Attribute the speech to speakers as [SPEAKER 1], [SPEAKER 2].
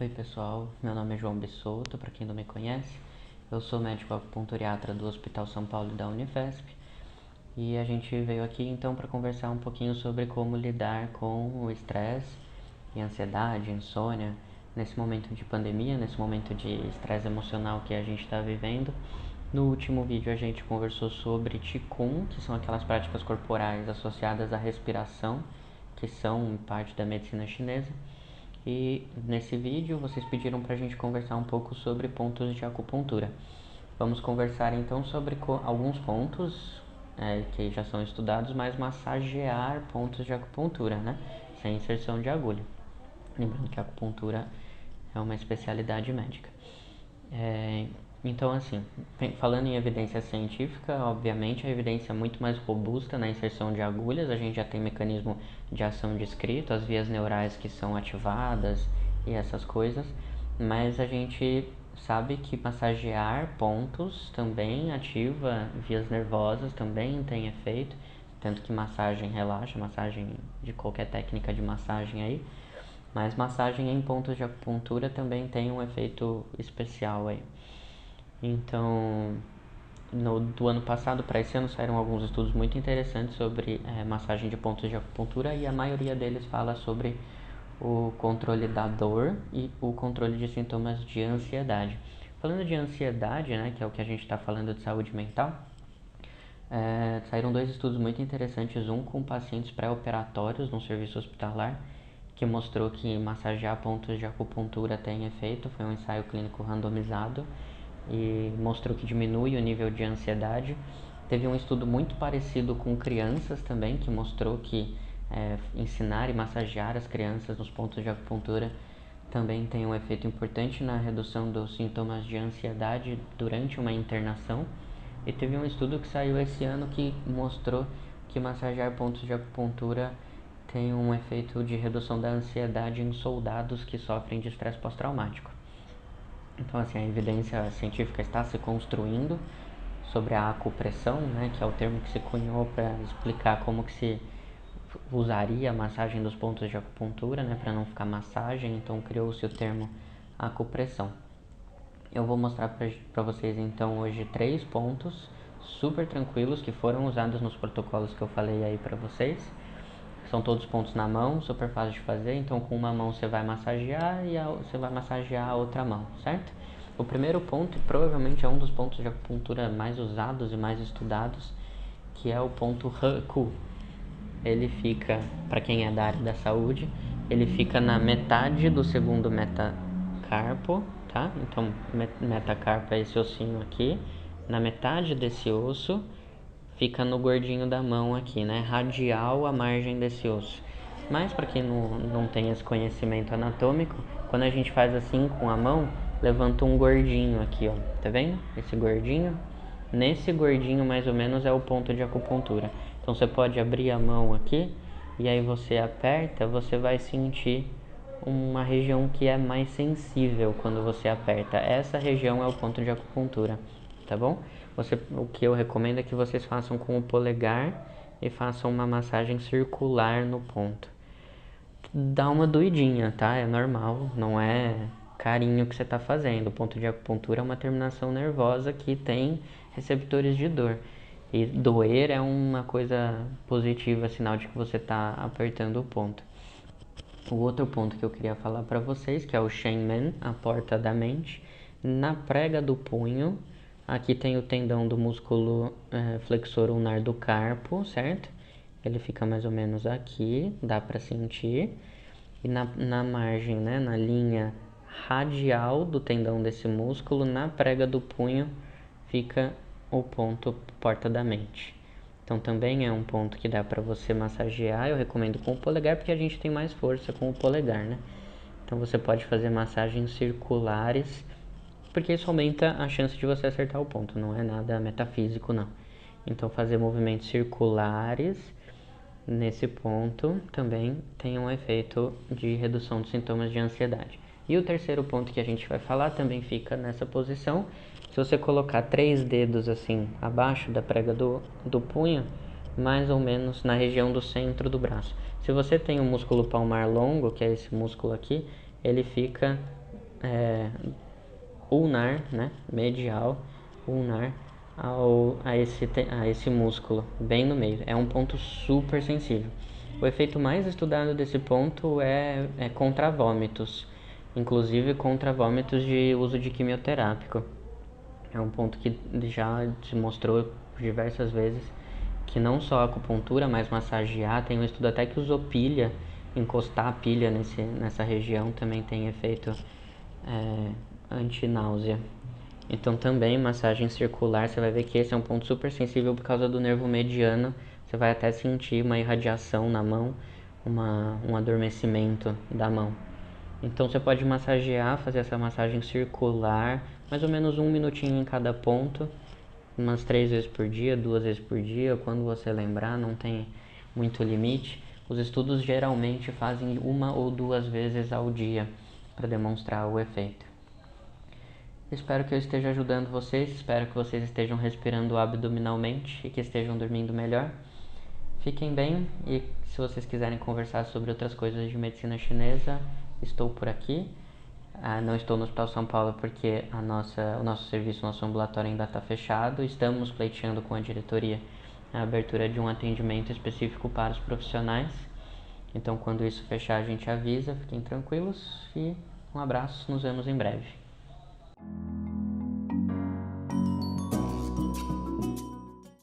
[SPEAKER 1] Oi pessoal, meu nome é João Bissoto, para quem não me conhece. Eu sou médico acupunturiatra do Hospital São Paulo e da Unifesp. E a gente veio aqui então para conversar um pouquinho sobre como lidar com o estresse e ansiedade, insônia, nesse momento de pandemia, nesse momento de estresse emocional que a gente está vivendo. No último vídeo a gente conversou sobre Qigong, que são aquelas práticas corporais associadas à respiração, que são parte da medicina chinesa. E nesse vídeo vocês pediram para a gente conversar um pouco sobre pontos de acupuntura. Vamos conversar então sobre alguns pontos que já são estudados, mas massagear pontos de acupuntura, né? Sem inserção de agulha. Lembrando que a acupuntura é uma especialidade médica. Então, assim, falando em evidência científica, obviamente a evidência é muito mais robusta na inserção de agulhas. A gente já tem mecanismo de ação descrito, as vias neurais que são ativadas e essas coisas, mas a gente sabe que massagear pontos também ativa vias nervosas, também tem efeito, tanto que massagem relaxa, massagem de qualquer técnica de massagem aí, mas massagem em pontos de acupuntura também tem um efeito especial aí. Então, do ano passado para esse ano saíram alguns estudos muito interessantes sobre massagem de pontos de acupuntura, e a maioria deles fala sobre o controle da dor e o controle de sintomas de ansiedade. Falando de ansiedade, né, que é o que a gente está falando de saúde mental, saíram dois estudos muito interessantes, um com pacientes pré-operatórios no serviço hospitalar, que mostrou que massagear pontos de acupuntura tem efeito. Foi um ensaio clínico randomizado e mostrou que diminui o nível de ansiedade. Teve um estudo muito parecido com crianças também, que mostrou que ensinar e massagear as crianças nos pontos de acupuntura também tem um efeito importante na redução dos sintomas de ansiedade durante uma internação. E teve um estudo que saiu esse ano que mostrou que massagear pontos de acupuntura tem um efeito de redução da ansiedade em soldados que sofrem de estresse pós-traumático. Então, assim, a evidência científica está se construindo sobre a acupressão, né, que é o termo que se cunhou para explicar como que se usaria a massagem dos pontos de acupuntura, né, para não ficar massagem, então criou-se o termo acupressão. Eu vou mostrar para vocês então hoje 3 pontos super tranquilos que foram usados nos protocolos que eu falei aí para vocês. São todos pontos na mão, super fácil de fazer. Então com uma mão você vai massagear e você vai massagear a outra mão, certo? O primeiro ponto, e provavelmente é um dos pontos de acupuntura mais usados e mais estudados, que é o ponto He-Ku. Ele fica, para quem é da área da saúde, ele fica na metade do segundo metacarpo, tá? Então, metacarpo é esse ossinho aqui. Na metade desse osso, fica no gordinho da mão aqui, né? Radial à margem desse osso. Mas para quem não tem esse conhecimento anatômico, quando a gente faz assim com a mão, levanta um gordinho aqui, ó. Tá vendo? Esse gordinho. Nesse gordinho, mais ou menos, é o ponto de acupuntura. Então, você pode abrir a mão aqui e aí você aperta, você vai sentir uma região que é mais sensível quando você aperta. Essa região é o ponto de acupuntura, tá bom? O que eu recomendo é que vocês façam com o polegar e façam uma massagem circular no ponto. Dá uma doidinha, tá? É normal, não é carinho que você está fazendo. O ponto de acupuntura é uma terminação nervosa que tem receptores de dor. E doer é uma coisa positiva, sinal de que você está apertando o ponto. O outro ponto que eu queria falar para vocês, que é o Shenmen, a porta da mente, na prega do punho. Aqui tem o tendão do músculo flexor ulnar do carpo, certo? Ele fica mais ou menos aqui, dá para sentir. E na margem, né, na linha radial do tendão desse músculo, na prega do punho, fica o ponto porta da mente. Então também é um ponto que dá para você massagear. Eu recomendo com o polegar porque a gente tem mais força com o polegar, né? Então você pode fazer massagens circulares, porque isso aumenta a chance de você acertar o ponto, não é nada metafísico não. Então fazer movimentos circulares nesse ponto também tem um efeito de redução dos sintomas de ansiedade. E o terceiro ponto que a gente vai falar também fica nessa posição. Se você colocar 3 dedos assim abaixo da prega do punho, mais ou menos na região do centro do braço. Se você tem um músculo palmar longo, que é esse músculo aqui, ele fica ulnar, né, medial, ulnar, a esse músculo, bem no meio. É um ponto super sensível. O efeito mais estudado desse ponto é contra vômitos, inclusive contra vômitos de uso de quimioterápico. É um ponto que já se mostrou diversas vezes que não só a acupuntura, mas massagear, tem um estudo até que usou pilha, encostar a pilha nessa região também tem efeito anti-náusea. Então também massagem circular, você vai ver que esse é um ponto super sensível por causa do nervo mediano. Você vai até sentir uma irradiação na mão, um adormecimento da mão. Então você pode massagear, fazer essa massagem circular, mais ou menos 1 minutinho em cada ponto, umas 3 vezes por dia, 2 vezes por dia, quando você lembrar, não tem muito limite. Os estudos geralmente fazem 1 ou 2 vezes ao dia para demonstrar o efeito. Espero que eu esteja ajudando vocês, espero que vocês estejam respirando abdominalmente e que estejam dormindo melhor. Fiquem bem e se vocês quiserem conversar sobre outras coisas de medicina chinesa, estou por aqui. Não estou no Hospital São Paulo porque o nosso serviço, nosso ambulatório ainda está fechado. Estamos pleiteando com a diretoria a abertura de um atendimento específico para os profissionais. Então, quando isso fechar, a gente avisa. Fiquem tranquilos e um abraço. Nos vemos em breve.